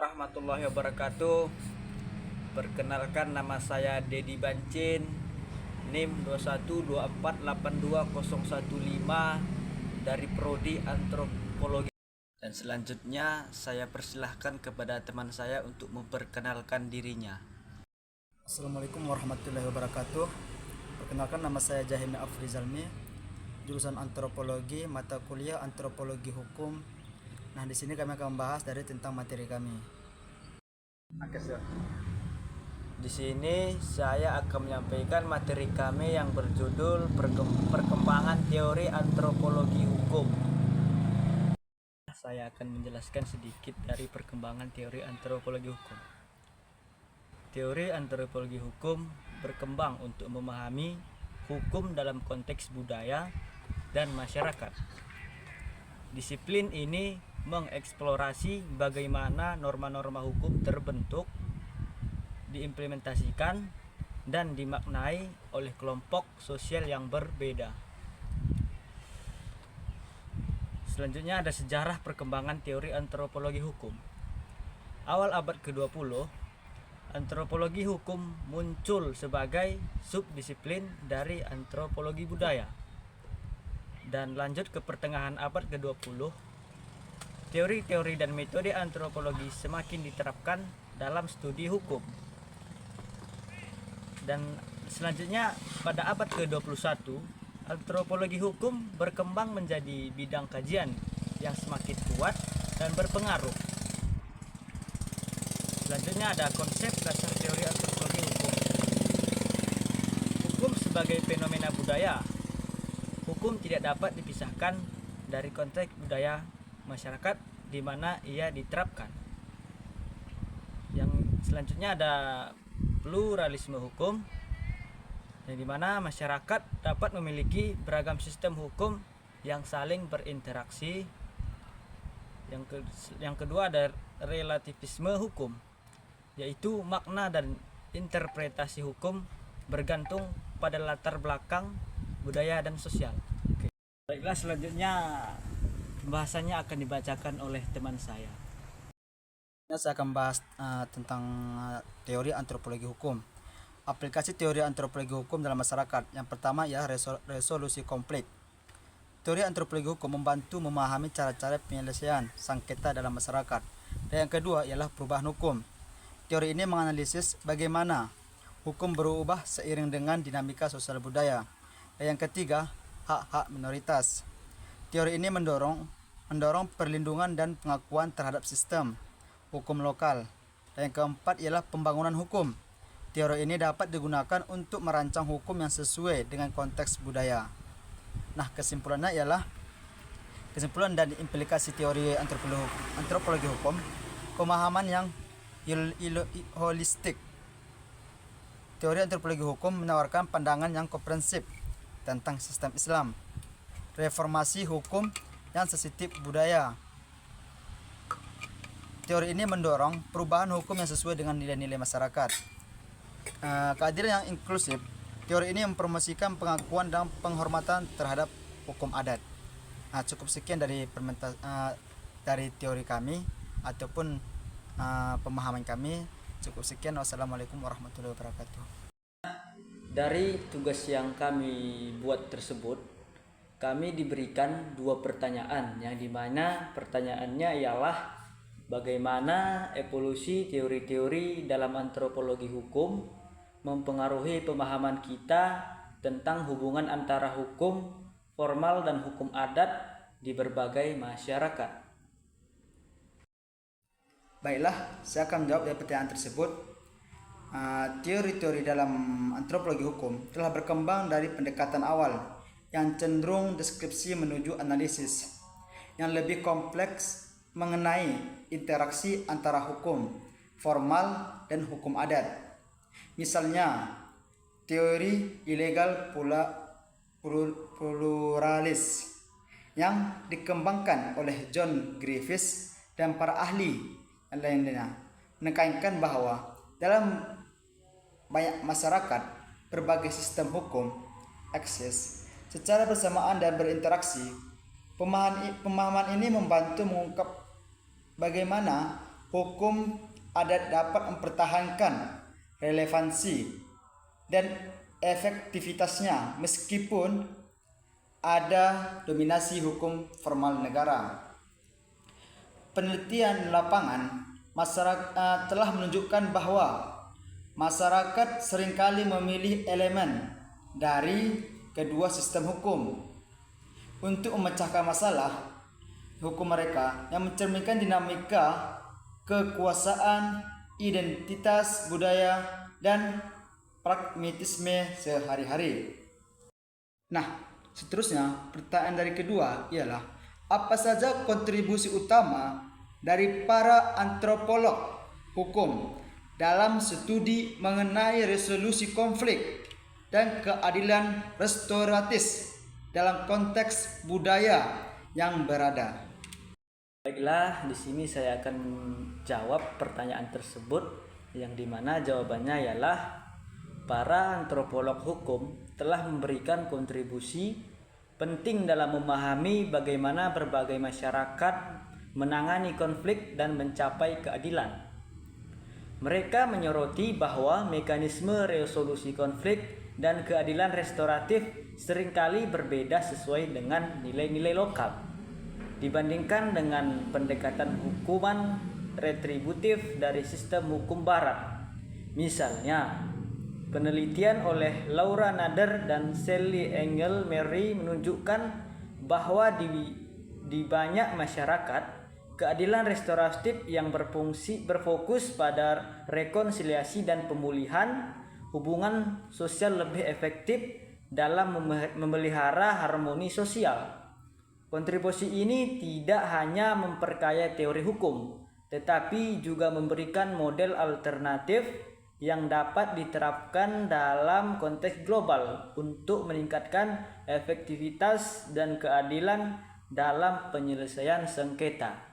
Warahmatullahi wabarakatuh. Perkenalkan, nama saya Dedi Bancin, NIM 212482015 dari Prodi Antropologi. Dan selanjutnya saya persilahkan kepada teman saya untuk memperkenalkan dirinya. Assalamualaikum warahmatullahi wabarakatuh. Perkenalkan, nama saya Jahimi Afrizalmi, jurusan antropologi, mata kuliah antropologi hukum. Nah, di sini kami akan membahas tentang materi kami. Di sini saya akan menyampaikan materi kami yang berjudul Perkembangan Teori Antropologi Hukum. Saya akan menjelaskan sedikit dari perkembangan teori antropologi hukum. Teori antropologi hukum berkembang untuk memahami hukum dalam konteks budaya dan masyarakat. Disiplin ini mengeksplorasi bagaimana norma-norma hukum terbentuk, diimplementasikan, dan dimaknai oleh kelompok sosial yang berbeda. Selanjutnya ada sejarah perkembangan teori antropologi hukum. Awal abad ke-20, antropologi hukum muncul sebagai subdisiplin dari antropologi budaya. Dan lanjut ke pertengahan abad ke-20, teori-teori dan metode antropologi semakin diterapkan dalam studi hukum. Dan selanjutnya pada abad ke-21, antropologi hukum berkembang menjadi bidang kajian yang semakin kuat dan berpengaruh. Selanjutnya ada konsep dasar teori antropologi hukum. Hukum sebagai fenomena budaya. Hukum tidak dapat dipisahkan dari konteks budaya masyarakat di mana ia diterapkan. Yang selanjutnya ada pluralisme hukum, yang dimana masyarakat dapat memiliki beragam sistem hukum yang saling berinteraksi. Yang kedua ada relativisme hukum, yaitu makna dan interpretasi hukum bergantung pada latar belakang budaya dan sosial. Baiklah, selanjutnya pembahasannya akan dibacakan oleh teman saya. Saya akan membahas tentang teori antropologi hukum. Aplikasi teori antropologi hukum dalam masyarakat. Yang pertama ya resolusi konflik. Teori antropologi hukum membantu memahami cara-cara penyelesaian sengketa dalam masyarakat. Dan yang kedua ialah perubahan hukum. Teori ini menganalisis bagaimana hukum berubah seiring dengan dinamika sosial budaya. Dan yang ketiga, hak-hak minoritas. Teori ini mendorong perlindungan dan pengakuan terhadap sistem hukum lokal. Dan yang keempat ialah pembangunan hukum. Teori ini dapat digunakan untuk merancang hukum yang sesuai dengan konteks budaya. Nah, kesimpulan dan implikasi teori antropologi hukum, pemahaman yang holistik. Teori antropologi hukum menawarkan pandangan yang komprehensif tentang sistem Islam, reformasi hukum yang sensitif budaya. Teori ini mendorong perubahan hukum yang sesuai dengan nilai-nilai masyarakat. Keadilan yang inklusif. Teori ini mempromosikan pengakuan dan penghormatan terhadap hukum adat. Cukup sekian dari teori kami ataupun pemahaman kami. Cukup sekian. Wassalamualaikum warahmatullahi wabarakatuh. Dari tugas yang kami buat tersebut, kami diberikan 2 pertanyaan, yang dimana pertanyaannya ialah bagaimana evolusi teori-teori dalam antropologi hukum mempengaruhi pemahaman kita tentang hubungan antara hukum formal dan hukum adat di berbagai masyarakat. Baiklah, saya akan menjawab dari pertanyaan tersebut. Teori-teori dalam antropologi hukum telah berkembang dari pendekatan awal yang cenderung deskripsi menuju analisis yang lebih kompleks mengenai interaksi antara hukum formal dan hukum adat. Misalnya, teori ilegal pluralis yang dikembangkan oleh John Griffiths dan para ahli lainnya menekankan bahwa dalam banyak masyarakat berbagai sistem hukum eksis secara bersamaan dan berinteraksi. Pemahaman ini membantu mengungkap bagaimana hukum adat dapat mempertahankan relevansi dan efektivitasnya meskipun ada dominasi hukum formal negara. Penelitian lapangan masyarakat telah menunjukkan bahwa masyarakat seringkali memilih elemen dari kedua sistem hukum untuk memecahkan masalah hukum mereka yang mencerminkan dinamika kekuasaan, identitas budaya, dan pragmatisme sehari-hari. Nah, seterusnya pertanyaan dari kedua ialah apa saja kontribusi utama dari para antropolog hukum dalam studi mengenai resolusi konflik dan keadilan restoratif dalam konteks budaya yang berada. Baiklah, di sini saya akan menjawab pertanyaan tersebut yang dimana jawabannya ialah para antropolog hukum telah memberikan kontribusi penting dalam memahami bagaimana berbagai masyarakat menangani konflik dan mencapai keadilan. Mereka menyoroti bahwa mekanisme resolusi konflik dan keadilan restoratif seringkali berbeda sesuai dengan nilai-nilai lokal dibandingkan dengan pendekatan hukuman retributif dari sistem hukum barat. Misalnya, penelitian oleh Laura Nader dan Sally Engel Mary menunjukkan bahwa di banyak masyarakat, keadilan restoratif yang berfokus pada rekonsiliasi dan pemulihan hubungan sosial lebih efektif dalam memelihara harmoni sosial. Kontribusi ini tidak hanya memperkaya teori hukum, tetapi juga memberikan model alternatif yang dapat diterapkan dalam konteks global untuk meningkatkan efektivitas dan keadilan dalam penyelesaian sengketa.